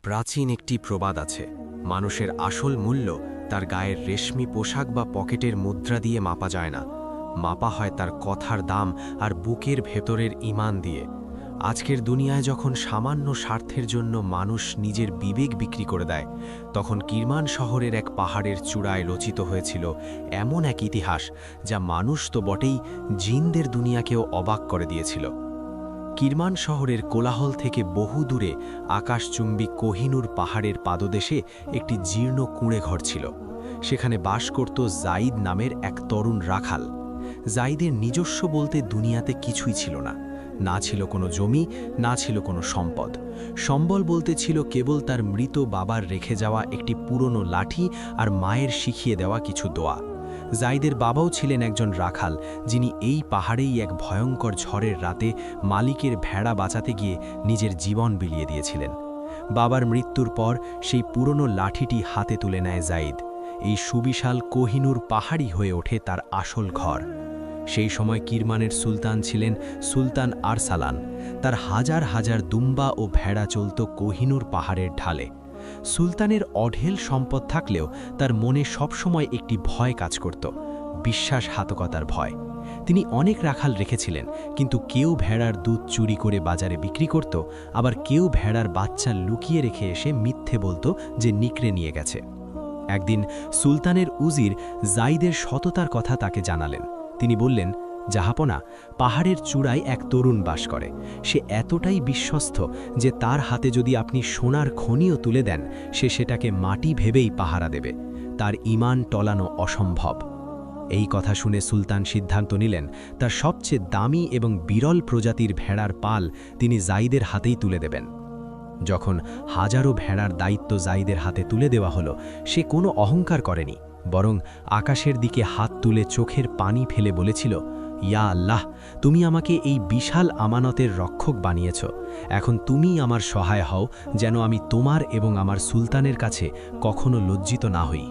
প্রাচীন একটি প্রবাদ আছে, মানুষের আসল মূল্য তার গায়ের রেশমি পোশাক বা পকেটের মুদ্রা দিয়ে মাপা যায় না, মাপা হয় তার কথার দাম আর বুকের ভেতরের ঈমান দিয়ে। আজকের দুনিয়ায় যখন সামান্য স্বার্থের জন্য মানুষ নিজের বিবেক বিক্রি করে দেয়, তখন কিরমান শহরের এক পাহাড়ের চূড়ায় রচিত হয়েছিল এমন এক ইতিহাস যা মানুষ তো বটেই, জিনদের দুনিয়াকেও অবাক করে দিয়েছিল। কিরমান শহরের কোলাহল থেকে বহু দূরে আকাশচুম্বী কোহিনুর পাহাড়ের পাদদেশে একটি জীর্ণ কুঁড়ে ঘর ছিল। সেখানে বাস করত জাইদ নামের এক তরুণ রাখাল। জাইদের নিজস্ব বলতে দুনিয়াতে কিছুই ছিল না, না ছিল কোনো জমি, না ছিল কোনো সম্পদ। সম্বল বলতে ছিল কেবল তার মৃত বাবার রেখে যাওয়া একটি পুরনো লাঠি আর মায়ের শিখিয়ে দেওয়া কিছু দোয়া। জাইদের বাবাও ছিলেন একজন রাখাল, যিনি এই পাহাড়েই এক ভয়ঙ্কর ঝড়ের রাতে মালিকের ভেড়া বাঁচাতে গিয়ে নিজের জীবন বিলিয়ে দিয়েছিলেন। বাবার মৃত্যুর পর সেই পুরনো লাঠিটি হাতে তুলে নেয় জাইদ। এই সুবিশাল কোহিনুর পাহাড়ই হয়ে ওঠে তার আসল ঘর। সেই সময় কিরমানের সুলতান ছিলেন সুলতান আরসালান। তার হাজার হাজার দুম্বা ও ভেড়া চলত কোহিনুর পাহাড়ের ঢালে। সুলতানের অঢেল সম্পদ থাকলেও তার মনে সবসময় একটি ভয় কাজ করত, বিশ্বাসঘাতকতার ভয়। তিনি অনেক রাখাল রেখেছিলেন, কিন্তু কেউ ভেড়ার দুধ চুরি করে বাজারে বিক্রি করত, আবার কেউ ভেড়ার বাচ্চা লুকিয়ে রেখে এসে মিথ্যে বলতো যে নিকড়ে নিয়ে গেছে। একদিন সুলতানের উজির জাইদের সততার কথা তাকে জানালেন। তিনি বললেন, জাহাপনা, পাহাড়ের চূড়ায় এক তরুণ বাস করে। সে এতটাই বিশ্বস্ত যে তার হাতে যদি আপনি সোনার খনিও তুলে দেন, সে সেটাকে মাটি ভেবেই পাহারা দেবে। তার ঈমান টলানো অসম্ভব। এই কথা শুনে সুলতান সিদ্ধান্ত নিলেন তার সবচেয়ে দামি এবং বিরল প্রজাতির ভেড়ার পাল তিনি জাইদের হাতেই তুলে দেবেন। যখন হাজারো ভেড়ার দায়িত্ব জাইদের হাতে তুলে দেওয়া হলো, সে কোনো অহংকার করেনি, বরং আকাশের দিকে হাত তুলে চোখের পানি ফেলে বলেছিল, ইয়া আল্লাহ, তুমি আমাকে এই বিশাল আমানতের রক্ষক বানিয়েছ। এখন তুমি আমার সহায় হও, যেন আমি তোমার এবং আমার সুলতানের কাছে কখনো লজ্জিত না হই।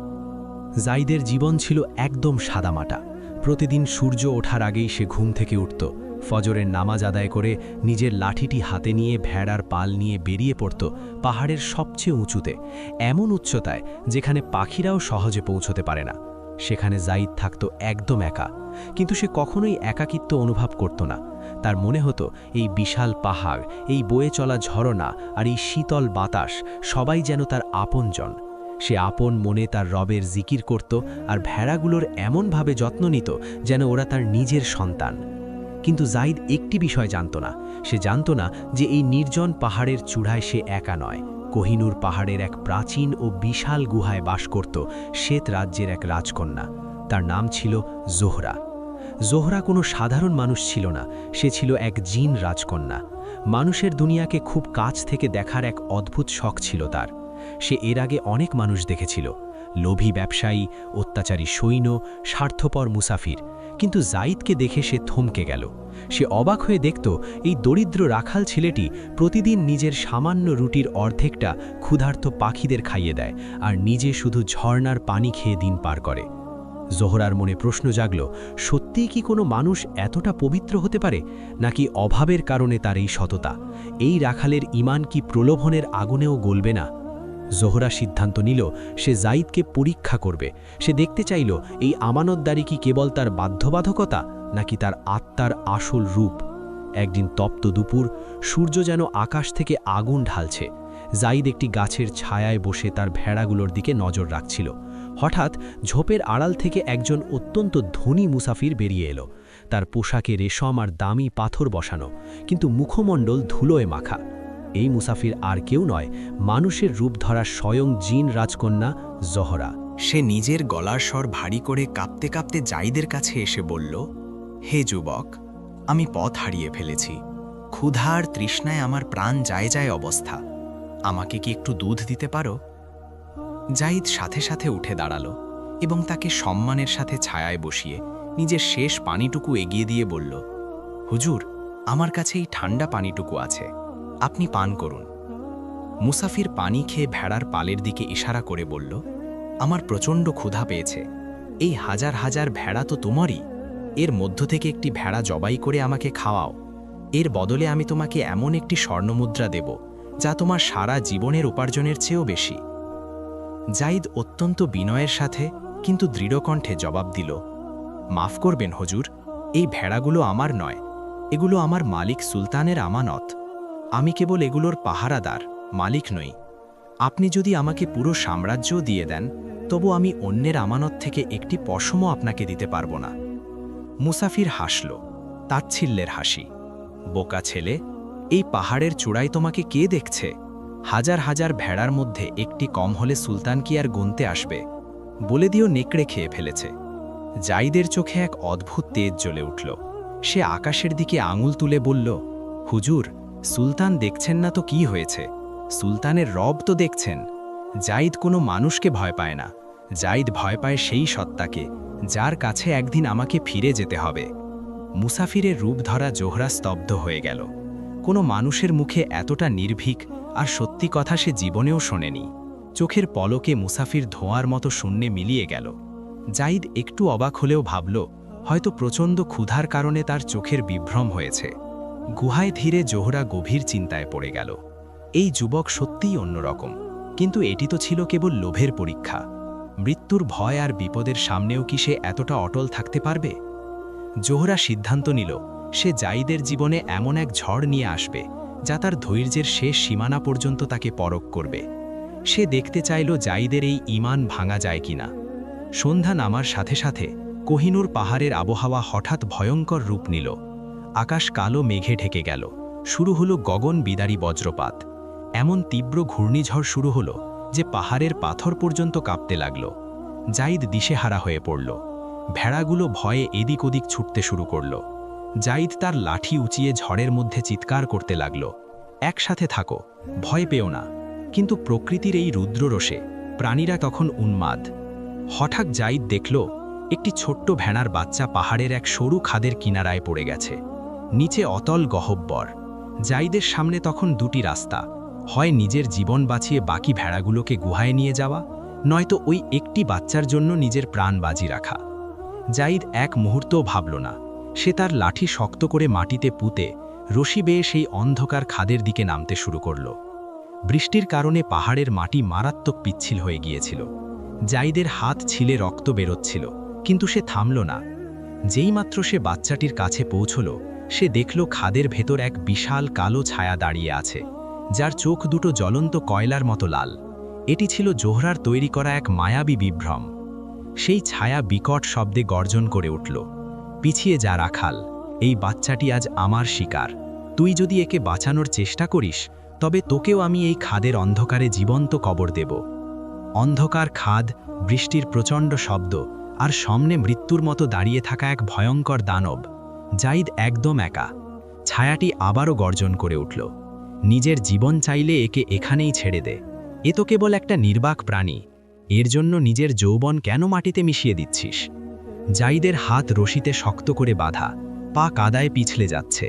জাইদের জীবন ছিল একদম সাদামাটা। প্রতিদিন সূর্য ওঠার আগেই সে ঘুম থেকে উঠত, ফজরের নামাজ আদায় করে নিজের লাঠিটি হাতে নিয়ে ভেড়ার পাল নিয়ে বেরিয়ে পড়ত পাহাড়ের সবচেয়ে উঁচুতে, এমন উচ্চতায় যেখানে পাখিরাও সহজে পৌঁছতে পারে না। সেখানে জাইদ থাকত একদম একা, কিন্তু সে কখনোই একাকিত্ব অনুভব করত না। তার মনে হতো এই বিশাল পাহাড়, এই বয়ে চলা ঝরনা আর এই শীতল বাতাস সবাই যেন তার আপনজন। সে আপন মনে তার রবের জিকির করত আর ভেড়াগুলোর এমনভাবে যত্ন নিত যেন ওরা তার নিজের সন্তান। কিন্তু জাইদ একটি বিষয় জানত না। সে জানত না যে এই নির্জন পাহাড়ের চূড়ায় সে একা নয়। কোহিনুর পাহাড়ের এক প্রাচীন ও বিশাল গুহায় বাস করত শ্বেত রাজ্যের এক রাজকন্যা। তার নাম ছিল জোহরা। জোহরা কোনো সাধারণ মানুষ ছিল না, সে ছিল এক জিন রাজকন্যা। মানুষের দুনিয়াকে খুব কাছ থেকে দেখার এক অদ্ভুত শখ ছিল তার। সে এর আগে অনেক মানুষ দেখেছিল, লোভী ব্যবসায়ী, অত্যাচারী সৈন্য, স্বার্থপর মুসাফির, কিন্তু জাইদকে দেখে সে থমকে গেল। সে অবাক হয়ে দেখত এই দরিদ্র রাখাল ছেলেটি প্রতিদিন নিজের সামান্য রুটির অর্ধেকটা ক্ষুধার্ত পাখিদের খাইয়ে দেয়, আর নিজে শুধু ঝর্ণার পানি খেয়ে দিন পার করে। জোহরার মনে প্রশ্ন জাগল, সত্যিই কি কোনো মানুষ এতটা পবিত্র হতে পারে, নাকি অভাবের কারণে তার এই সততা? এই রাখালের ঈমান কি প্রলোভনের আগুনেও গলবে না? জোহরা সিদ্ধান্ত নিল সে জাইদকে পরীক্ষা করবে। সে দেখতে চাইল এই আমানতদারি কি কেবল তার বাধ্যবাধকতা, নাকি তার আত্মার আসল রূপ। একদিন তপ্ত দুপুর, সূর্য যেন আকাশ থেকে আগুন ঢালছে। জাইদ একটি গাছের ছায়ায় বসে তার ভেড়াগুলোর দিকে নজর রাখছিল। হঠাৎ ঝোপের আড়াল থেকে একজন অত্যন্ত ধনী মুসাফির বেরিয়ে এলো। তার পোশাকে রেশম আর দামি পাথর বসানো, কিন্তু মুখমণ্ডল ধুলোয় মাখা। এই মুসাফির আর কেউ নয়, মানুষের রূপ ধরা স্বয়ং জিন রাজকন্যা জোহরা। সে নিজের গলার স্বর ভারী করে কাঁপতে কাঁপতে জাইদের কাছে এসে বলল, হে যুবক, আমি পথ হারিয়ে ফেলেছি। ক্ষুধার তৃষ্ণায় আমার প্রাণ যায় যায় অবস্থা। আমাকে কি একটু দুধ দিতে পারো? জাইদ সাথে সাথে উঠে দাঁড়ালো এবং তাকে সম্মানের সাথে ছায়ায় বসিয়ে নিজের শেষ পানিটুকু এগিয়ে দিয়ে বলল, হুজুর, আমার কাছে এই ঠান্ডা পানিটুকু আছে, আপনি পান করুন। মুসাফির পানি খেয়ে ভেড়ার পালের দিকে ইশারা করে বলল, আমার প্রচণ্ড ক্ষুধা পেয়েছে। এই হাজার হাজার ভেড়া তো তোমারই। এর মধ্য থেকে একটি ভেড়া জবাই করে আমাকে খাওয়াও। এর বদলে আমি তোমাকে এমন একটি স্বর্ণমুদ্রা দেব যা তোমার সারা জীবনের উপার্জনের চেয়েও বেশি। জাইদ অত্যন্ত বিনয়ের সাথে কিন্তু দৃঢ়কণ্ঠে জবাব দিল, মাফ করবেন হুজুর, এই ভেড়াগুলো আমার নয়, এগুলো আমার মালিক সুলতানের আমানত। আমি কেবল এগুলোর পাহারাদার, মালিক নই। আপনি যদি আমাকে পুরো সাম্রাজ্যও দিয়ে দেন, তবু আমি অন্যের আমানত থেকে একটি পশমও আপনাকে দিতে পারব না। মুসাফির হাসল, তাচ্ছিল্যের হাসি। বোকা ছেলে, এই পাহাড়ের চূড়ায় তোমাকে কে দেখছে? হাজার হাজার ভেড়ার মধ্যে একটি কম হলে সুলতান কি আর গুনতে আসবে? বলে দিও নেকড়ে খেয়ে ফেলেছে। জাইদের চোখে এক অদ্ভুত তেজ জ্বলে উঠল। সে আকাশের দিকে আঙুল তুলে বলল, হুজুর, সুলতান দেখছেন না তো কি হয়েছে? সুলতানের রব তো দেখছেন। জাইদ কোনো মানুষকে ভয় পায় না, জাইদ ভয় পায় সেই সত্তাকে যার কাছে একদিন আমাকে ফিরে যেতে হবে। মুসাফিরের রূপ ধরা জোহরা স্তব্ধ হয়ে গেল। কোনো মানুষের মুখে এতটা নির্ভীক আর সত্যি কথা সে জীবনেও শোনেনি। চোখের পলকে মুসাফির ধোঁয়ার মতো শূন্যে মিলিয়ে গেল। জাইদ একটু অবাক হলেও ভাবল, হয়তো প্রচণ্ড ক্ষুধার কারণে তার চোখের বিভ্রম হয়েছে। গুহায় ধীরে জোহরা গভীর চিন্তায় পড়ে গেল। এই যুবক সত্যিই অন্যরকম, কিন্তু এটি তো ছিল কেবল লোভের পরীক্ষা। মৃত্যুর ভয় আর বিপদের সামনেও কি সে এতটা অটল থাকতে পারবে? জোহরা সিদ্ধান্ত নিল, সে জাইদের জীবনে এমন এক ঝড় নিয়ে আসবে যা তার ধৈর্যের শেষ সীমানা পর্যন্ত তাকে পরখ করবে। সে দেখতে চাইল জাইদের এই ঈমান ভাঙা যায় কিনা। সন্ধ্যা নামার সাথে সাথে কোহিনুর পাহাড়ের আবহাওয়া হঠাৎ ভয়ঙ্কর রূপ নিল। আকাশ কালো মেঘে ঢেকে গেল। শুরু হলো গগন বিদারী বজ্রপাত। এমন তীব্র ঘূর্ণিঝড় শুরু হলো যে পাহাড়ের পাথর পর্যন্ত কাঁপতে লাগল। জাইদ দিশেহারা হয়ে পড়ল। ভেড়াগুলো ভয়ে এদিক ওদিক ছুটতে শুরু করল। জাইদ তার লাঠি উঁচিয়ে ঝড়ের মধ্যে চিৎকার করতে লাগল, একসাথে থাকো, ভয় পেও না। কিন্তু প্রকৃতির এই রুদ্ররোষে প্রাণীরা তখন উন্মাদ। হঠাৎ জাইদ দেখল একটি ছোট্ট ভেড়ার বাচ্চা পাহাড়ের এক সরু খাদের কিনারায় পড়ে গেছে। নিচে অতল গহ্বর। জাইদের সামনে তখন দুটি রাস্তা, হয় নিজের জীবন বাঁচিয়ে বাকি ভেড়াগুলোকে গুহায় নিয়ে যাওয়া, নয়তো ওই একটি বাচ্চার জন্য নিজের প্রাণ বাজি রাখা। জাইদ এক মুহূর্তও ভাবল না। সে তার লাঠি শক্ত করে মাটিতে পুঁতে রশি বেয়ে সেই অন্ধকার খাদের দিকে নামতে শুরু করল। বৃষ্টির কারণে পাহাড়ের মাটি মারাত্মক পিচ্ছিল হয়ে গিয়েছিল। জাইদের হাত ছিলে রক্ত বেরোচ্ছিল, কিন্তু সে থামল না। যেইমাত্র সে বাচ্চাটির কাছে পৌঁছল, সে দেখল খাদের ভেতর এক বিশাল কালো ছায়া দাঁড়িয়ে আছে, যার চোখ দুটো জ্বলন্ত কয়লার মতো লাল। এটি ছিল জোহরার তৈরি করা এক মায়াবী বিভ্রম। সেই ছায়া বিকট শব্দে গর্জন করে উঠল, পিছিয়ে যা রাখাল, এই বাচ্চাটি আজ আমার শিকার। তুই যদি একে বাঁচানোর চেষ্টা করিস, তবে তোকেও আমি এই খাদের অন্ধকারে জীবন্ত কবর দেব। অন্ধকার খাদ, বৃষ্টির প্রচণ্ড শব্দ, আর সামনে মৃত্যুর মতো দাঁড়িয়ে থাকা এক ভয়ঙ্কর দানব। জাইদ একদম একা। ছায়াটি আবারও গর্জন করে উঠল, নিজের জীবন চাইলে একে এখানেই ছেড়ে দে। এ তো কেবল একটা নির্বাক প্রাণী, এর জন্য নিজের যৌবন কেন মাটিতে মিশিয়ে দিচ্ছিস? জাইদের হাত রশিতে শক্ত করে বাঁধা, পা কাদায় পিছলে যাচ্ছে,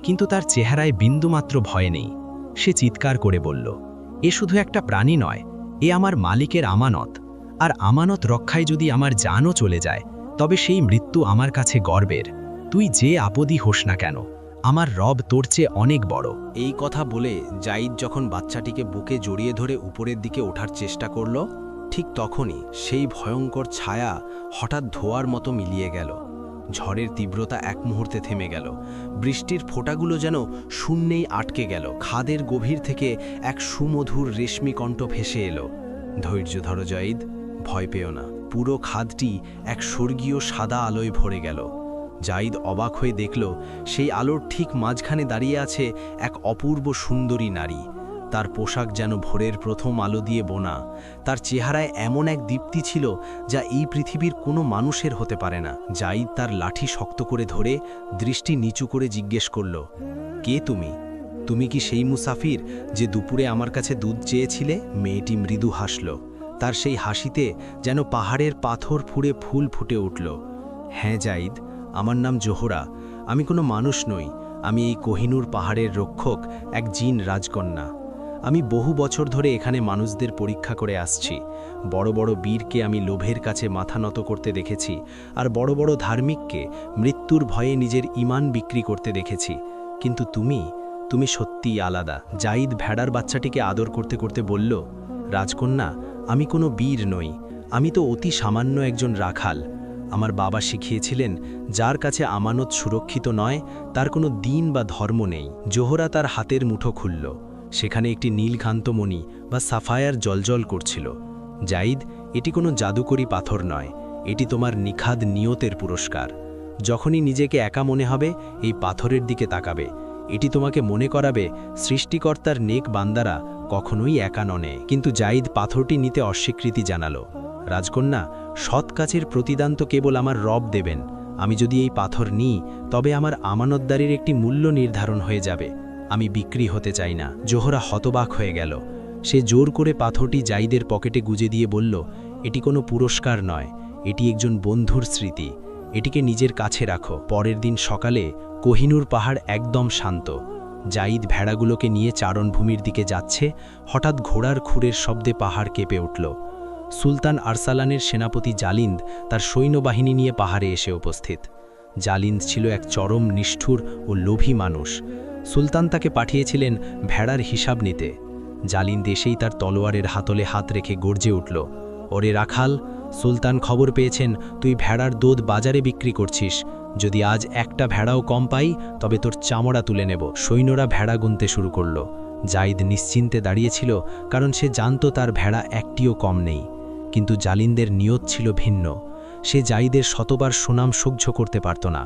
কিন্তু তার চেহারায় বিন্দুমাত্র ভয় নেই। সে চিৎকার করে বলল, এ শুধু একটা প্রাণী নয়, এ আমার মালিকের আমানত। আর আমানত রক্ষায় যদি আমার জানও চলে যায়, তবে সেই মৃত্যু আমার কাছে গর্বের। তুই যে আপদই হোস না কেন, আমার রব তোর চেয়ে অনেক বড়। এই কথা বলে জাইদ যখন বাচ্চাটিকে বুকে জড়িয়ে ধরে উপরের দিকে ওঠার চেষ্টা করল, ঠিক তখনই সেই ভয়ঙ্কর ছায়া হঠাৎ ধোঁয়ার মতো মিলিয়ে গেল। ঝড়ের তীব্রতা এক মুহূর্তে থেমে গেল। বৃষ্টির ফোঁটাগুলো যেন শূন্যেই আটকে গেল। খাদের গভীর থেকে এক সুমধুর রেশমি কণ্ঠ ভেসে এলো, ধৈর্য ধরো জাইদ, ভয় পেও না। পুরো খাদটি এক স্বর্গীয় সাদা আলোয় ভরে গেল। জাইদ অবাক হয়ে দেখল, সেই আলোর ঠিক মাঝখানে দাঁড়িয়ে আছে এক অপূর্ব সুন্দরী নারী। তার পোশাক যেন ভোরের প্রথম আলো দিয়ে বোনা। তার চেহারায় এমন এক দীপ্তি ছিল যা এই পৃথিবীর কোনো মানুষের হতে পারে না। জাইদ তার লাঠি শক্ত করে ধরে দৃষ্টি নিচু করে জিজ্ঞেস করল, কে তুমি? তুমি কি সেই মুসাফির যে দুপুরে আমার কাছে দুধ চেয়েছিলে? মেয়েটি মৃদু হাসল। তার সেই হাসিতে যেন পাহাড়ের পাথর ফুঁড়ে ফুল ফুটে উঠল। হ্যাঁ জাইদ, আমার নাম জোহরা। আমি কোনো মানুষ নই, আমি এই কোহিনুর পাহাড়ের রক্ষক, এক জিন রাজকন্যা। আমি বহু বছর ধরে এখানে মানুষদের পরীক্ষা করে আসছি। বড় বড় বীরকে আমি লোভের কাছে মাথা নত করতে দেখেছি, আর বড় বড় ধার্মিককে মৃত্যুর ভয়ে নিজের ঈমান বিক্রি করতে দেখেছি। কিন্তু তুমি সত্যিই আলাদা। জাইদ ভেড়ার বাচ্চাটিকে আদর করতে করতে বলল, রাজকন্যা, আমি কোনো বীর নই, আমি তো অতি সামান্য একজন রাখাল। আমার বাবা শিখিয়েছিলেন, যার কাছে আমানত সুরক্ষিত নয় তার কোনো দিন বা ধর্ম নেই। জোহরা তার হাতের মুঠো খুলল। সেখানে একটি নীলকান্তমণি বা সাফায়ার জলজল করছিল। জাইদ, এটি কোনো জাদুকরি পাথর নয়, এটি তোমার নিখাদ নিয়তের পুরস্কার। যখনই নিজেকে একা মনে হবে, এই পাথরের দিকে তাকাবে। এটি তোমাকে মনে করাবে সৃষ্টিকর্তার নেক বান্দারা কখনোই একা ননে। কিন্তু জাইদ পাথরটি নিতে অস্বীকৃতি জানালো। রাজকন্যা, সৎ কাজের প্রতিদান তো কেবল আমার রব দেবেন। আমি যদি এই পাথর নিই, তবে আমার আমানতদারির একটি মূল্য নির্ধারণ হয়ে যাবে। আমি বিক্রি হতে চাই না। জোহরা হতবাক হয়ে গেল। সে জোর করে পাথরটি জাইদের পকেটে গুজে দিয়ে বলল, এটি কোনো পুরস্কার নয়, এটি একজন বন্ধুর স্মৃতি। এটিকে নিজের কাছে রাখো। পরের দিন সকালে কোহিনুর পাহাড় একদম শান্ত। জাইদ ভেড়াগুলোকে নিয়ে চারণভূমির দিকে যাচ্ছে। হঠাৎ ঘোড়ার খুরের শব্দে পাহাড় কেঁপে উঠল। সুলতান আরসালানের সেনাপতি জালিন্দ তার সৈন্যবাহিনী নিয়ে পাহাড়ে এসে উপস্থিত। জালিন্দ ছিল এক চরম নিষ্ঠুর ও লোভী মানুষ। সুলতান তাকে পাঠিয়েছিলেন ভেড়ার হিসাব নিতে। জালিন্দ এসেই তার তলোয়ারের হাতলে হাত রেখে গর্জে উঠল, ওরে রাখাল, সুলতান খবর পেয়েছেন তুই ভেড়ার দুধ বাজারে বিক্রি করছিস। যদি আজ একটা ভেড়াও কম পাই, তবে তোর চামড়া তুলে নেব। সৈন্যরা ভেড়া গুনতে শুরু করল। জাইদ নিশ্চিন্তে দাঁড়িয়েছিল, কারণ সে জানত তার ভেড়া একটিও কম নেই। কিন্তু জালিন্দের নিয়ত ছিল ভিন্ন। সে জাইদের শতবার সুনাম সহ্য করতে পারত না।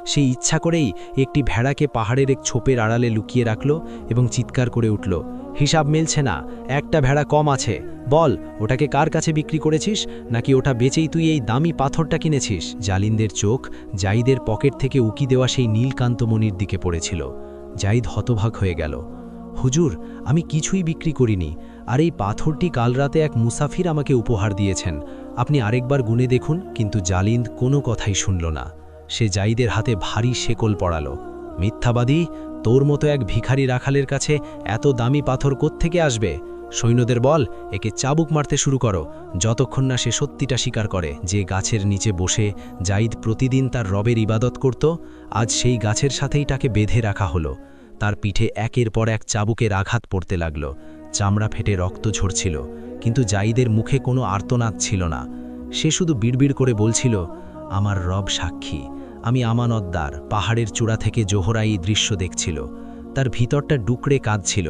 সে ইচ্ছা করেই একটি ভেড়াকে পাহাড়ের এক ছোপের আড়ালে লুকিয়ে রাখল এবং চিৎকার করে উঠল, হিসাব মিলছে না, একটা ভেড়া কম আছে। বল, ওটাকে কার কাছে বিক্রি করেছিস, নাকি ওটা বেচেই তুই এই দামি পাথরটা কিনেছিস? জালিন্দের চোখ জাইদের পকেট থেকে উকি দেওয়া সেই নীলকান্তমণির দিকে পড়েছিল। জাইদ হতবাক হয়ে গেল। হুজুর, আমি কিছুই বিক্রি করিনি, আর এই পাথরটি কাল রাতে এক মুসাফির আমাকে উপহার দিয়েছেন। আপনি আরেকবার গুনে দেখুন। কিন্তু জালিন্দ কোনো কথাই শুনল না। সে জাইদের হাতে ভারী শেকল পড়ালো। মিথ্যাবাদী, তোর মতো এক ভিখারি রাখালের কাছে এত দামি পাথর কোত্থেকে আসবে? সৈন্যদের বল, একে চাবুক মারতে শুরু করো, যতক্ষণ না সে সত্যিটা স্বীকার করে। যে গাছের নিচে বসে জাইদ প্রতিদিন তার রবের ইবাদত করত, আজ সেই গাছের সাথেই তাকে বেঁধে রাখা হলো। তার পিঠে একের পর এক চাবুকের আঘাত পড়তে লাগল। চামড়া ফেটে রক্ত ঝরছিল, কিন্তু জাইদের মুখে কোনো আর্তনাদ ছিল না। সে শুধু বিড়বিড় করে বলছিল, আমার রব সাক্ষী, আমি আমানতদার। পাহাড়ের চূড়া থেকে জোহরা এই দৃশ্য দেখছিল। তার ভিতরটা ডুকরে কাঁদছিল।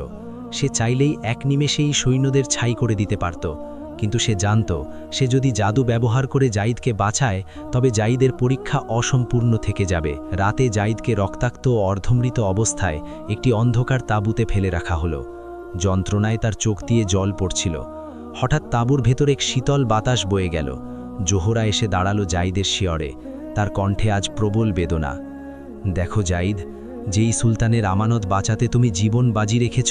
সে চাইলেই এক নিমেষেই সৈন্যদের ছাই করে দিতে পারত, কিন্তু সে জানত, সে যদি জাদু ব্যবহার করে জাইদকে বাঁচায়, তবে জাইদের পরীক্ষা অসম্পূর্ণ থেকে যাবে। রাতে জাইদকে রক্তাক্ত ও অর্ধমৃত অবস্থায় একটি অন্ধকার তাঁবুতে ফেলে রাখা হলো। যন্ত্রণায় তার চোখ দিয়ে জল পড়ছিল। হঠাৎ তাঁবুর ভেতর এক শীতল বাতাস বয়ে গেল। জোহরা এসে দাঁড়ালো জাইদের শিয়রে। তার কণ্ঠে আজ প্রবল বেদনা। দেখো জাইদ, যেই সুলতানের আমানত বাঁচাতে তুমি জীবন বাজি রেখেছ,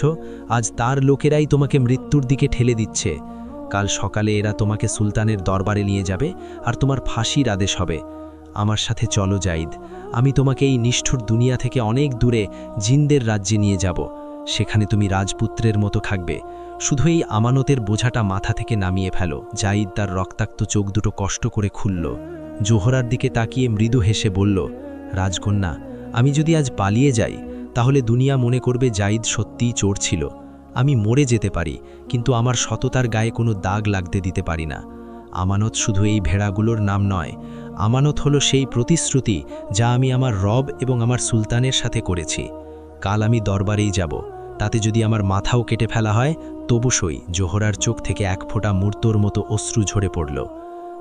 আজ তার লোকেরাই তোমাকে মৃত্যুর দিকে ঠেলে দিচ্ছে। কাল সকালে এরা তোমাকে সুলতানের দরবারে নিয়ে যাবে, আর তোমার ফাঁসির আদেশ হবে। আমার সাথে চলো জাইদ, আমি তোমাকে এই নিষ্ঠুর দুনিয়া থেকে অনেক দূরে জিনদের রাজ্যে নিয়ে যাব। সেখানে তুমি রাজপুত্রের মতো থাকবে। শুধু এই আমানতের বোঝাটা মাথা থেকে নামিয়ে ফেলো। জাইদ তার রক্তাক্ত চোখ দুটো কষ্ট করে খুলল। জোহরার দিকে তাকিয়ে মৃদু হেসে বলল, রাজকন্যা, আমি যদি আজ পালিয়ে যাই, তাহলে দুনিয়া মনে করবে জাইদ সত্যিই চোর ছিল। আমি মরে যেতে পারি, কিন্তু আমার সততার গায়ে কোনো দাগ লাগতে দিতে পারি না। আমানত শুধু এই ভেড়াগুলোর নাম নয়, আমানত হলো সেই প্রতিশ্রুতি যা আমি আমার রব এবং আমার সুলতানের সাথে করেছি। কাল আমি দরবারেই যাব, তাতে যদি আমার মাথাও কেটে ফেলা হয় তবু সই। জোহরার চোখ থেকে এক ফোঁটা মূর্তর মতো অশ্রু ঝরে পড়ল।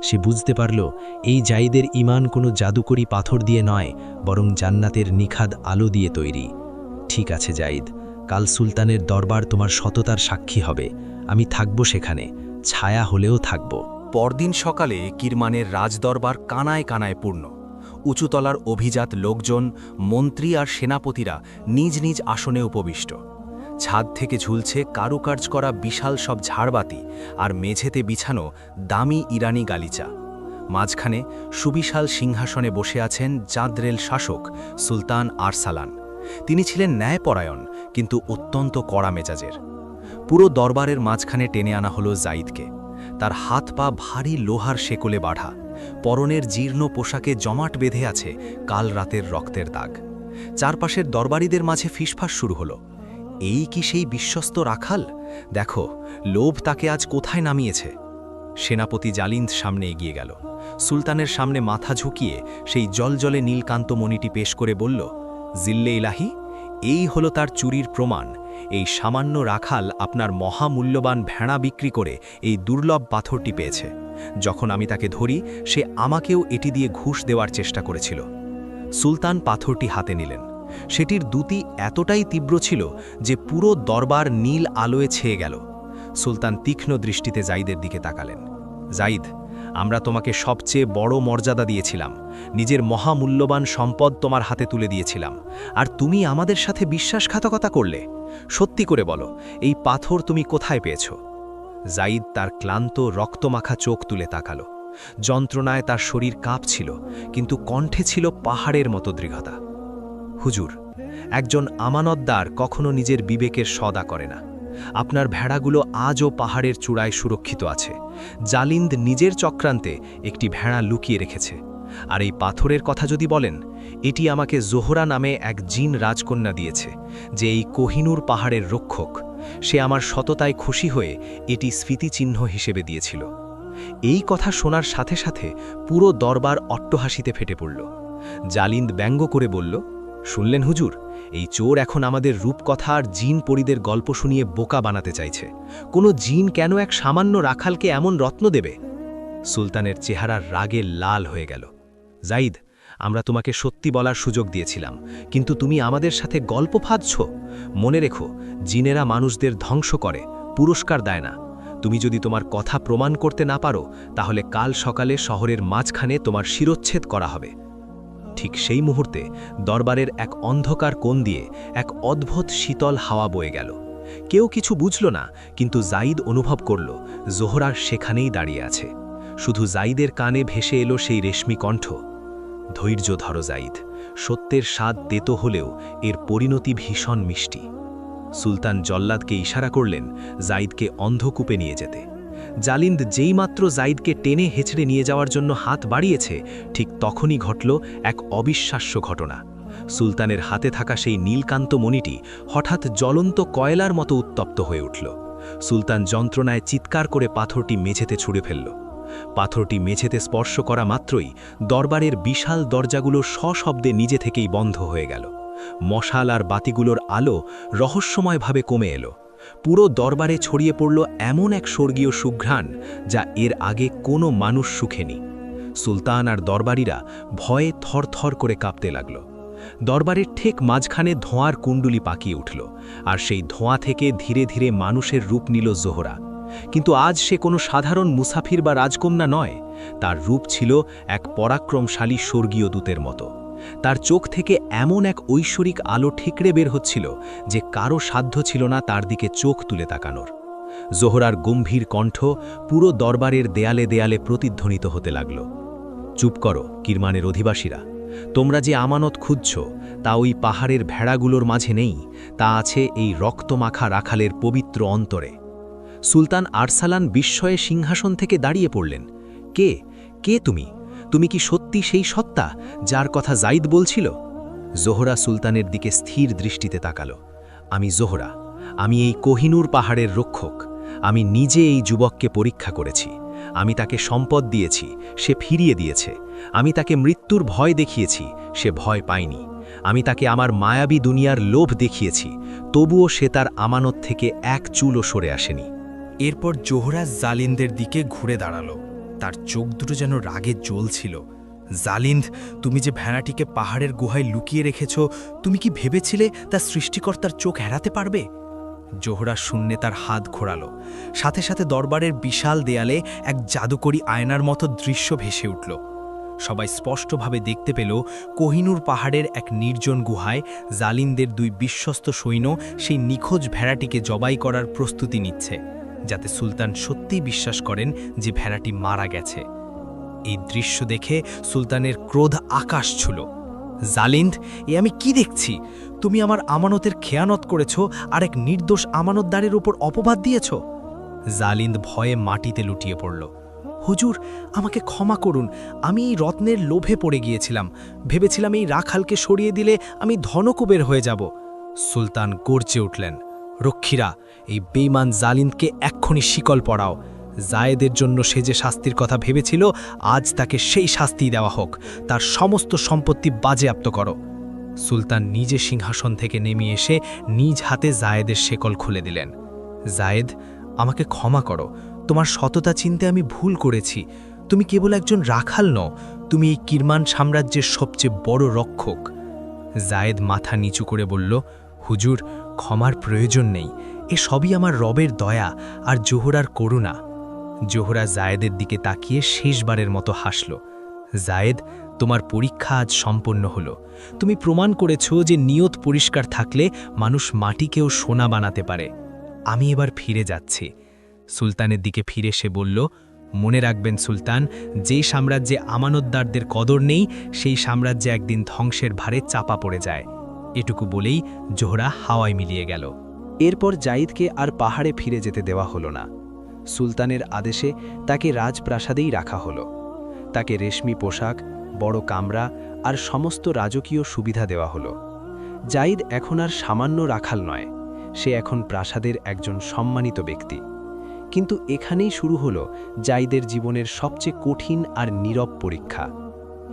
সে বুঝতে পারল, এই জাইদের ঈমান কোনো জাদুকরি পাথর দিয়ে নয়, বরং জান্নাতের নিখাদ আলো দিয়ে তৈরি। ঠিক আছে জাইদ, কাল সুলতানের দরবার তোমার সততার সাক্ষী হবে। আমি থাকব সেখানে, ছায়া হলেও থাকব। পরদিন সকালে কিরমানের রাজদরবার কানায় কানায় পূর্ণ। উঁচুতলার অভিজাত লোকজন, মন্ত্রী আর সেনাপতিরা নিজ নিজ আসনে উপবিষ্ট। ছাদ থেকে ঝুলছে কারুকার্য করা বিশাল সব ঝাড়বাতি, আর মেঝেতে বিছানো দামি ইরানি গালিচা। মাঝখানে সুবিশাল সিংহাসনে বসে আছেন জাদ্রেল শাসক সুলতান আরসালান। তিনি ছিলেন ন্যায়পরায়ণ, কিন্তু অত্যন্ত কড়া মেজাজের। পুরো দরবারের মাঝখানে টেনে আনা হলো জাইদকে। তার হাত পা ভারী লোহার শেকলে বাঁধা, পরনের জীর্ণ পোশাকে জমাট বেঁধে আছে কাল রাতের রক্তের দাগ। চারপাশের দরবারীদের মাঝে ফিসফাস শুরু হলো। এই কি সেই বিশ্বস্ত রাখাল? দেখো, লোভ তাকে আজ কোথায় নামিয়েছে। সেনাপতি জালিন্দ সামনে এগিয়ে গেল। সুলতানের সামনে মাথা ঝুঁকিয়ে সেই জলজলে নীলকান্ত মণিটি পেশ করে বলল, জিল্লে ইলাহি, এই হলো তার চুরির প্রমাণ। এই সামান্য রাখাল আপনার মহামূল্যবান ভেড়া বিক্রি করে এই দুর্লভ পাথরটি পেয়েছে। যখন আমি তাকে ধরি, সে আমাকেও এটি দিয়ে ঘুষ দেওয়ার চেষ্টা করেছিল। সুলতান পাথরটি হাতে নিলেন। সেটির দ্যুতি এতটাই তীব্র ছিল যে পুরো দরবার নীল আলোয় ছেয়ে গেল। সুলতান তীক্ষ্ণ দৃষ্টিতে জাইদের দিকে তাকালেন। জাইদ, আমরা তোমাকে সবচেয়ে বড় মর্যাদা দিয়েছিলাম, নিজের মহামূল্যবান সম্পদ তোমার হাতে তুলে দিয়েছিলাম, আর তুমি আমাদের সাথে বিশ্বাসঘাতকতা করলে। সত্যি করে বলো, এই পাথর তুমি কোথায় পেয়েছ? জাইদ তার ক্লান্ত রক্তমাখা চোখ তুলে তাকালো। যন্ত্রণায় তার শরীর কাঁপছিল, কিন্তু কণ্ঠে ছিল পাহাড়ের মতো দৃঢ়তা। হুজুর, একজন আমানতদার কখনো নিজের বিবেকের সদা করে না। আপনার ভেড়াগুলো আজও পাহাড়ের চূড়ায় সুরক্ষিত আছে। জালিন্দ নিজের চক্রান্তে একটি ভেড়া লুকিয়ে রেখেছে। আর এই পাথরের কথা যদি বলেন, এটি আমাকে জোহরা নামে এক জিন রাজকন্যা দিয়েছে, যে এই কোহিনূর পাহাড়ের রক্ষক। সে আমার সততায় খুশি হয়ে এটি স্মৃতিচিহ্ন হিসেবে দিয়েছিল। এই কথা শোনার সাথে সাথে পুরো দরবার অট্টহাসিতে ফেটে পড়ল। জালিন্দ ব্যঙ্গ করে বলল, শুনলেন হুজুর, এই চোর এখন আমাদের রূপকথা আর জিন পরীদের গল্প শুনিয়ে বোকা বানাতে চাইছে। কোনো জিন কেন এক সামান্য রাখালকে এমন রত্ন দেবে? সুলতানের চেহারা রাগে লাল হয়ে গেল। জাইদ, আমরা তোমাকে সত্যি বলার সুযোগ দিয়েছিলাম, কিন্তু তুমি আমাদের সাথে গল্প ফাঁদছ। মনে রেখো, জিনেরা মানুষদের ধ্বংস করে, পুরস্কার দেয় না। তুমি যদি তোমার কথা প্রমাণ করতে না পারো, তাহলে কাল সকালে শহরের মাঝখানে তোমার শিরচ্ছেদ করা হবে। ঠিক সেই মুহূর্তে দরবারের এক অন্ধকার কোণ দিয়ে এক অদ্ভুত শীতল হাওয়া বয়ে গেল। কেউ কিছু বুঝল না, কিন্তু জাইদ অনুভব করল জোহরা সেখানেই দাঁড়িয়ে আছে। শুধু জাইদের কানে ভেসে এলো সেই রেশমি কণ্ঠ, ধৈর্য ধরো জাইদ, সত্যের স্বাদ তেতো হলেও এর পরিণতি ভীষণ মিষ্টি। সুলতান জল্লাদকে ইশারা করলেন জাইদকে অন্ধকূপে নিয়ে যেতে। জালিন্দ যেইমাত্র জাইদকে টেনে হেঁচড়ে নিয়ে যাওয়ার জন্য হাত বাড়িয়েছে, ঠিক তখনই ঘটল এক অবিশ্বাস্য ঘটনা। সুলতানের হাতে থাকা সেই নীলকান্ত মণিটি হঠাৎ জ্বলন্ত কয়লার মতো উত্তপ্ত হয়ে উঠল। সুলতান যন্ত্রণায় চিৎকার করে পাথরটি মেঝেতে ছুঁড়ে ফেলল। পাথরটি মেঝেতে স্পর্শ করা মাত্রই দরবারের বিশাল দরজাগুলো সশব্দে নিজে থেকেই বন্ধ হয়ে গেল। মশাল আর বাতিগুলোর আলো রহস্যময়ভাবে কমে এলো। পুরো দরবারে ছড়িয়ে পড়ল এমন এক স্বর্গীয় সুঘ্রাণ, যা এর আগে কোনো মানুষ সুখেনি। সুলতান আর দরবারীরা ভয়ে থরথর করে কাঁপতে লাগল। দরবারের ঠিক মাঝখানে ধোঁয়ার কুণ্ডুলি পাকিয়ে উঠল, আর সেই ধোঁয়া থেকে ধীরে ধীরে মানুষের রূপ নিল জোহরা। কিন্তু আজ সে কোনো সাধারণ মুসাফির বা রাজকন্যা নয়, তার রূপ ছিল এক পরাক্রমশালী স্বর্গীয় দূতের মতো। তার চোখ থেকে এমন এক ঐশ্বরিক আলো ঠিকরে বের হচ্ছিল যে কারো সাধ্য ছিল না তার দিকে চোখ তুলে তাকানোর। জোহরার গম্ভীর কণ্ঠ পুরো দরবারের দেয়ালে দেয়ালে প্রতিধ্বনিত হতে লাগল। চুপ করো কিরমানের অধিবাসীরা, তোমরা যে আমানত খুঁজছ তা ওই পাহাড়ের ভেড়াগুলোর মাঝে নেই, তা আছে এই রক্তমাখা রাখালের পবিত্র অন্তরে। সুলতান আরসালান বিস্ময়ে সিংহাসন থেকে দাঁড়িয়ে পড়লেন। কে কে তুমি? তুমি কি সত্যি সেই সত্তা যার কথা জাইদ বলছিল? জোহরা সুলতানের দিকে স্থির দৃষ্টিতে তাকালো। আমি জোহরা, আমি এই কোহিনূর পাহাড়ের রক্ষক। আমি নিজে এই যুবককে পরীক্ষা করেছি। আমি তাকে সম্পদ দিয়েছি, সে ফিরিয়ে দিয়েছে। আমি তাকে মৃত্যুর ভয় দেখিয়েছি, সে ভয় পায়নি। আমি তাকে আমার মায়াবী দুনিয়ার লোভ দেখিয়েছি, তবুও সে তার আমানত থেকে এক চুলও সরে আসেনি। এরপর জোহরা জালিন্দের দিকে ঘুরে দাঁড়ালো। তার চোখ দুটো যেন রাগে জ্বলছিল। জালিন্দ, তুমি যে ভেড়াটিকে পাহাড়ের গুহায় লুকিয়ে রেখেছ, তুমি কি ভেবেছিলে তা সৃষ্টিকর্তার চোখ এড়াতে পারবে? জোহরা শূন্যে তার হাত ঘোরালো। সাথে সাথে দরবারের বিশাল দেয়ালে এক জাদুকরী আয়নার মতো দৃশ্য ভেসে উঠল। সবাই স্পষ্টভাবে দেখতে পেল কোহিনূর পাহাড়ের এক নির্জন গুহায় জালিন্দের দুই বিশ্বস্ত সৈন্য সেই নিখোঁজ ভেড়াটিকে জবাই করার প্রস্তুতি নিচ্ছে, যাতে সুলতান সত্যিই বিশ্বাস করেন যে ভেড়াটি মারা গেছে। এই দৃশ্য দেখে সুলতানের ক্রোধ আকাশ ছুঁল। জালিন্দ, এ আমি কি দেখছি? তুমি আমার আমানতের খেয়ানত করেছ আর এক নির্দোষ আমানতদারের উপর অপবাদ দিয়েছ। জালিন্দ ভয়ে মাটিতে লুটিয়ে পড়ল। হুজুর, আমাকে ক্ষমা করুন, আমি এই রত্নের লোভে পড়ে গিয়েছিলাম, ভেবেছিলাম এই রাখালকে সরিয়ে দিলে আমি ধনকুবের হয়ে যাব। সুলতান গর্জে উঠলেন, রক্ষীরা, এই বেঈমান জালিমকে এক্ষুনি শিকল পরাও। জায়েদের জন্য সে যে শাস্তির কথা ভেবেছিল, আজ তাকে সেই শাস্তি দেওয়া হোক। তার সমস্ত সম্পত্তি বাজেয়াপ্ত করো। সুলতান নিজে সিংহাসন থেকে নেমে এসে নিজ হাতে জায়েদের শেকল খুলে দিলেন। জায়েদ, আমাকে ক্ষমা করো, তোমার সততা চিনতে আমি ভুল করেছি। তুমি কেবল একজন রাখাল নও, তুমি এই কিরমান সাম্রাজ্যের সবচেয়ে বড় রক্ষক। জায়েদ মাথা নিচু করে বলল, হুজুর, ক্ষমার প্রয়োজন নেই, এ সবই আমার রবের দয়া আর জোহরার করুণা। জোহরা জায়েদের দিকে তাকিয়ে শেষবারের মতো হাসল। জায়েদ, তোমার পরীক্ষা আজ সম্পন্ন হলো। তুমি প্রমাণ করেছ যে নিয়ত পরিষ্কার থাকলে মানুষ মাটিকেও সোনা বানাতে পারে। আমি এবার ফিরে যাচ্ছি। সুলতানের দিকে ফিরে সে বলল, মনে রাখবেন সুলতান, যেই সাম্রাজ্যে আমানতদারদের কদর নেই, সেই সাম্রাজ্যে একদিন ধ্বংসের ভারে চাপা পড়ে যায়। এটুকু বলেই জোহরা হাওয়ায় মিলিয়ে গেল। এরপর জাইদকে আর পাহাড়ে ফিরে যেতে দেওয়া হলো না। সুলতানের আদেশে তাকে রাজপ্রাসাদেই রাখা হলো। তাকে রেশমি পোশাক, বড় কামরা আর সমস্ত রাজকীয় সুবিধা দেওয়া হলো। জাইদ এখন আর সামান্য রাখাল নয়, সে এখন প্রাসাদের একজন সম্মানিত ব্যক্তি। কিন্তু এখানেই শুরু হলো জাইদের জীবনের সবচেয়ে কঠিন আর নীরব পরীক্ষা।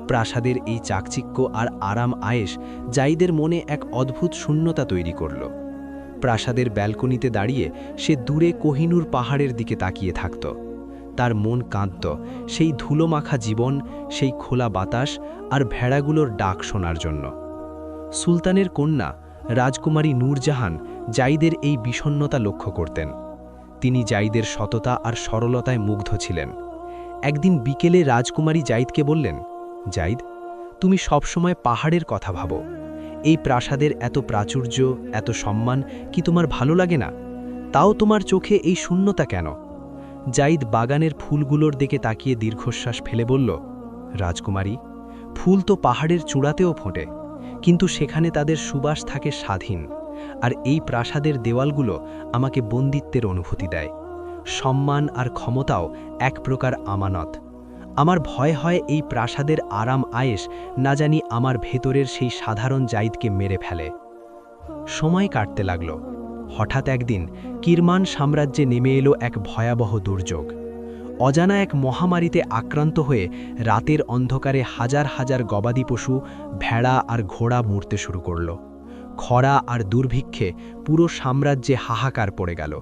প্রাসাদের এই চাকচিক্য আর আরাম আয়েশ জাইদের মনে এক অদ্ভুত শূন্যতা তৈরি করল। প্রাসাদের ব্যালকনিতে দাঁড়িয়ে সে দূরে কোহিনূর পাহাড়ের দিকে তাকিয়ে থাকত। তার মন কাঁদত সেই ধুলোমাখা জীবন, সেই খোলা বাতাস আর ভেড়াগুলোর ডাক শোনার জন্য। সুলতানের কন্যা রাজকুমারী নূরজাহান জাইদের এই বিষণ্ণতা লক্ষ্য করতেন। তিনি জাইদের সততা আর সরলতায় মুগ্ধ ছিলেন। একদিন বিকেলে রাজকুমারী জাইদকে বললেন, জাইদ, তুমি সবসময় পাহাড়ের কথা ভাবো। এই প্রাসাদের এত প্রাচুর্য, এত সম্মান কি তোমার ভালো লাগে না? তাও তোমার চোখে এই শূন্যতা কেন? জাইদ বাগানের ফুলগুলোর দিকে তাকিয়ে দীর্ঘশ্বাস ফেলে বলল, রাজকুমারী, ফুল তো পাহাড়ের চূড়াতেও ফোটে, কিন্তু সেখানে তাদের সুবাস থাকে স্বাধীন। আর এই প্রাসাদের দেওয়ালগুলো আমাকে বন্দিত্বের অনুভূতি দেয়। সম্মান আর ক্ষমতাও এক প্রকার আমানত। আমার ভয় হয় এই প্রাসাদের আরাম আয়েশ না জানি আমার ভেতরের সেই সাধারণ জাইদকে মেরে ফেলে। সময় কাটতে লাগল। হঠাৎ একদিন কিরমান সাম্রাজ্যে নেমে এলো এক ভয়াবহ দুর্যোগ। অজানা এক মহামারীতে আক্রান্ত হয়ে রাতের অন্ধকারে হাজার হাজার গবাদি পশু, ভেড়া আর ঘোড়া মরতে শুরু করল। খরা আর দুর্ভিক্ষে পুরো সাম্রাজ্যে হাহাকার পড়ে গেল।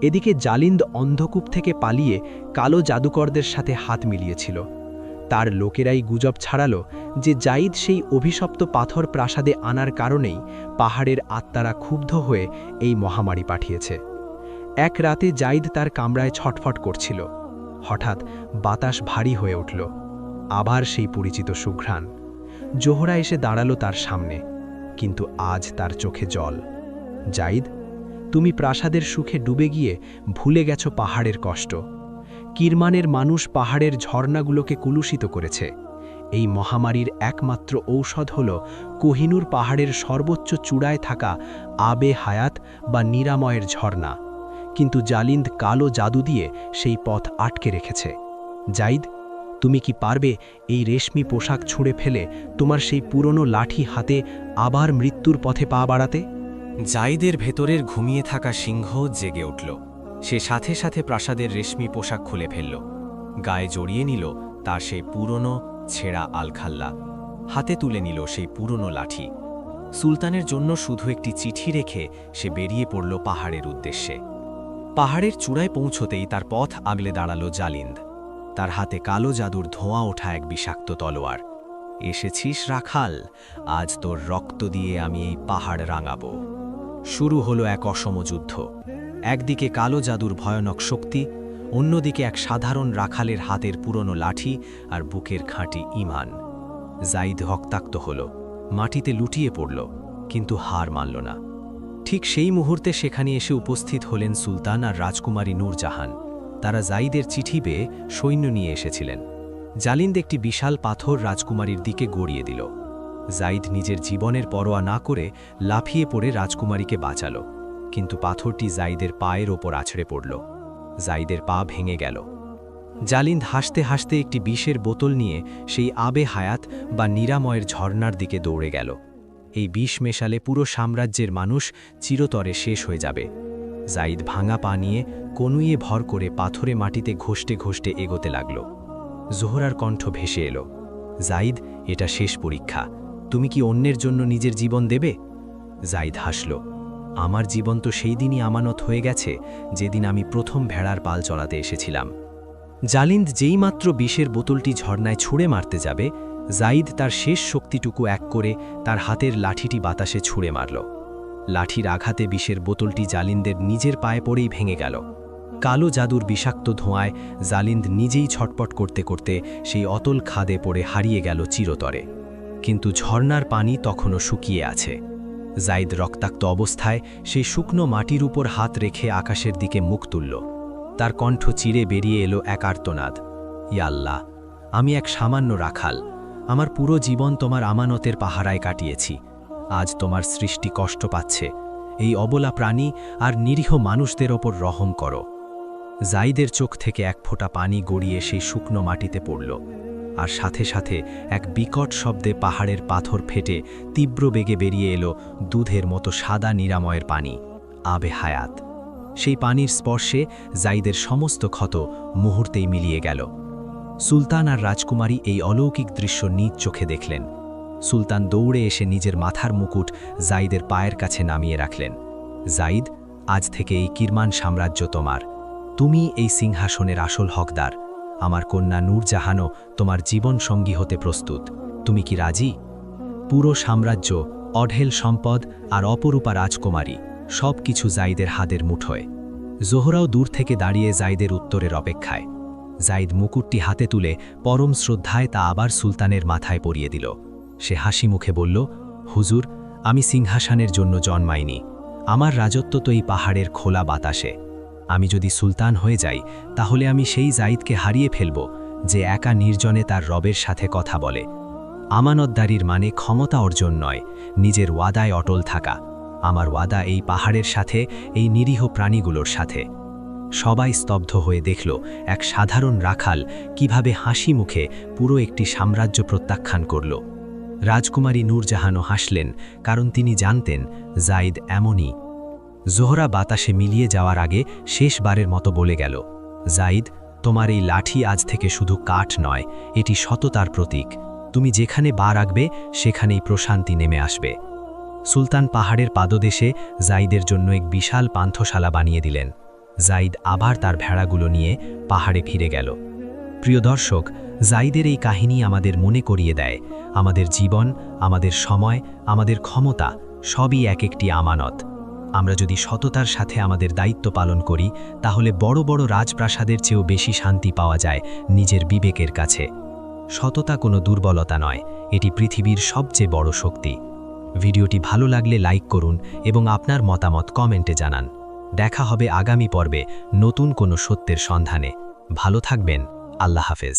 এদিকে জালিন্দ অন্ধকূপ থেকে পালিয়ে কালো জাদুকরদের সাথে হাত মিলিয়েছিল। তার লোকেরাই গুজব ছড়ালো যে জাইদ সেই অভিশপ্ত পাথর প্রাসাদে আনার কারণেই পাহাড়ের আত্মারা ক্ষুব্ধ হয়ে এই মহামারী পাঠিয়েছে। এক রাতে জাইদ তার কামরায় ছটফট করছিল। হঠাৎ বাতাস ভারী হয়ে উঠল। আবার সেই পরিচিত সুঘ্রাণ। জোহরা এসে দাঁড়ালো তার সামনে, কিন্তু আজ তার চোখে জল। জাইদ, তুমি প্রাসাদের সুখে ডুবে গিয়ে ভুলে গেছো পাহাড়ের কষ্ট। কিরমানের মানুষ পাহাড়ের ঝর্ণাগুলোকে কুলুষিত করেছে। এই মহামারীর একমাত্র ঔষধ হল কোহিনূর পাহাড়ের সর্বোচ্চ চূড়ায় থাকা আবে হায়াত বা নিরাময়ের ঝর্ণা। কিন্তু জালিন্দ কালো জাদু দিয়ে সেই পথ আটকে রেখেছে। জাইদ, তুমি কি পারবে এই রেশমি পোশাক ছুঁড়ে ফেলে তোমার সেই পুরনো লাঠি হাতে আবার মৃত্যুর পথে পা বাড়াতে? জাইদের ভেতরের ঘুমিয়ে থাকা সিংহ জেগে উঠল। সে সাথে সাথে প্রাসাদের রেশমি পোশাক খুলে ফেলল। গায়ে জড়িয়ে নিল তার সেই পুরনো ছেঁড়া আলখাল্লা। হাতে তুলে নিল সেই পুরনো লাঠি। সুলতানের জন্য শুধু একটি চিঠি রেখে সে বেরিয়ে পড়ল পাহাড়ের উদ্দেশ্যে। পাহাড়ের চূড়ায় পৌঁছতেই তার পথ আগলে দাঁড়ালো জালিন্দ। তার হাতে কালো জাদুর ধোঁয়া ওঠা এক বিষাক্ত তলোয়ার। এসেছিস রাখাল, আজ তোর রক্ত দিয়ে আমি এই পাহাড় রাঙাবো। শুরু হলো এক অসম যুদ্ধ। একদিকে কালো জাদুর ভয়ানক শক্তি, অন্যদিকে এক সাধারণ রাখালের হাতের পুরনো লাঠি আর বুকের খাঁটি ঈমান। জাইদ রক্তাক্ত হল, মাটিতে লুটিয়ে পড়ল, কিন্তু হার মানল না। ঠিক সেই মুহূর্তে সেখানে এসে উপস্থিত হলেন সুলতান আর রাজকুমারী নূরজাহান। তারা জাইদের চিঠি পেয়ে সৈন্য নিয়ে এসেছিলেন। জালিন্দ একটি বিশাল পাথর রাজকুমারীর দিকে গড়িয়ে দিল। জাইদ নিজের জীবনের পরোয়া না করে লাফিয়ে পড়ে রাজকুমারীকে বাঁচাল, কিন্তু পাথরটি জাইদের পায়ের ওপর আছড়ে পড়ল। জাইদের পা ভেঙে গেল। জালিন্দ হাসতে হাসতে একটি বিষের বোতল নিয়ে সেই আবে হায়াত বা নিরাময়ের ঝর্ণার দিকে দৌড়ে গেল। এই বিষ মেশালে পুরো সাম্রাজ্যের মানুষ চিরতরে শেষ হয়ে যাবে। জাইদ ভাঙা পা নিয়ে কনুইয়ে ভর করে পাথরে মাটিতে ঘষতে ঘষতে এগোতে লাগল। জোহরার কণ্ঠ ভেসে এলো, জাইদ, এটা শেষ পরীক্ষা। তুমি কি অন্যের জন্য নিজের জীবন দেবে? জাইদ হাসল, আমার জীবন তো সেই দিনই আমানত হয়ে গেছে যেদিন আমি প্রথম ভেড়ার পাল চড়াতে এসেছিলাম। জালিন্দ যেইমাত্র বিষের বোতলটি ঝর্ণায় ছুঁড়ে মারতে যাবে, জাইদ তার শেষ শক্তিটুকু এক করে তার হাতের লাঠিটি বাতাসে ছুঁড়ে মারল। লাঠির আঘাতে বিষের বোতলটি জালিন্দের নিজের পায়ে পড়েই ভেঙে গেল। কালো জাদুর বিষাক্ত ধোঁয়ায় জালিন্দ নিজেই ছটপট করতে করতে সেই অতল খাদে পড়ে হারিয়ে গেল চিরতরে। কিন্তু ঝর্ণার পানি তখনও শুকিয়ে আছে। জাইদ রক্তাক্ত অবস্থায় সেই শুকনো মাটির উপর হাত রেখে আকাশের দিকে মুখ তুলল। তার কণ্ঠ চিরে বেরিয়ে এলো এক আর্তনাদ, ইয়া আল্লাহ, আমি এক সামান্য রাখাল, আমার পুরো জীবন তোমার আমানতের পাহারায় কাটিয়েছি। আজ তোমার সৃষ্টি কষ্ট পাচ্ছে, এই অবলা প্রাণী আর নিরীহ মানুষদের ওপর রহম করো। জাইদের চোখ থেকে এক ফোঁটা পানি গড়িয়ে সেই শুকনো মাটিতে পড়ল, আর সাথে সাথে এক বিকট শব্দে পাহাড়ের পাথর ফেটে তীব্র বেগে বেরিয়ে এলো দুধের মতো সাদা নিরাময়ের পানি, আবে হায়াত। সেই পানির স্পর্শে জাইদের সমস্ত ক্ষত মুহূর্তেই মিলিয়ে গেল। সুলতান আর রাজকুমারী এই অলৌকিক দৃশ্য নিজ চোখে দেখলেন। সুলতান দৌড়ে এসে নিজের মাথার মুকুট জাইদের পায়ের কাছে নামিয়ে রাখলেন। জাইদ, আজ থেকে এই কিরমান সাম্রাজ্য তোমার, তুমি এই সিংহাসনের আসল হকদার। আমার কন্যা নূরজাহানও তোমার জীবন সঙ্গী হতে প্রস্তুত, তুমি কি রাজি? পুরো সাম্রাজ্য, অঢেল সম্পদ আর অপরূপা রাজকুমারী, সব কিছু জাইদের হাতের মুঠোয়। জোহরাও দূর থেকে দাঁড়িয়ে জাইদের উত্তরের অপেক্ষায়। জাইদ মুকুটটি হাতে তুলে পরম শ্রদ্ধায় তা আবার সুলতানের মাথায় পরিয়ে দিল। সে হাসি মুখে বলল, হুজুর, আমি সিংহাসনের জন্য জন্মাইনি, আমার রাজত্ব তো এই পাহাড়ের খোলা বাতাসে। আমি যদি সুলতান হয়ে যাই তাহলে আমি সেই জাইদকে হারিয়ে ফেলব যে একা নির্জনে তার রবের সাথে কথা বলে। আমানতদারির মানে ক্ষমতা অর্জন নয়, নিজের ওয়াদায় অটল থাকা। আমার ওয়াদা এই পাহাড়ের সাথে, এই নিরীহ প্রাণীগুলোর সাথে। সবাই স্তব্ধ হয়ে দেখল এক সাধারণ রাখাল কিভাবে হাসি মুখে পুরো একটি সাম্রাজ্য প্রত্যাখ্যান করল। রাজকুমারী নূরজাহানও হাসলেন, কারণ তিনি জানতেন জাইদ এমনই। জোহরা বাতাসে মিলিয়ে যাওয়ার আগে শেষবারের মতো বলে গেল, জাইদ, তোমার এই লাঠি আজ থেকে শুধু কাঠ নয়, এটি সততার প্রতীক। তুমি যেখানে পা রাখবে সেখানেই প্রশান্তি নেমে আসবে। সুলতান পাহাড়ের পাদদেশে জাইদের জন্য এক বিশাল পান্থশালা বানিয়ে দিলেন। জাইদ আবার তার ভেড়াগুলো নিয়ে পাহাড়ে ফিরে গেল। প্রিয় দর্শক, জাইদের এই কাহিনী আমাদের মনে করিয়ে দেয়, আমাদের জীবন, আমাদের সময়, আমাদের ক্ষমতা সবই এক একটি আমানত। আমরা যদি সততার সাথে আমাদের দায়িত্ব পালন করি তাহলে বড় বড় রাজপ্রাসাদের চেয়েও বেশি শান্তি পাওয়া যায় নিজের বিবেকের কাছে। সততা কোনো দুর্বলতা নয়, এটি পৃথিবীর সবচেয়ে বড় শক্তি। ভিডিওটি ভালো লাগলে লাইক করুন এবং আপনার মতামত কমেন্টে জানান। দেখা হবে আগামী পর্বে নতুন কোনো সত্যের সন্ধানে। ভালো থাকবেন। আল্লাহ হাফেজ।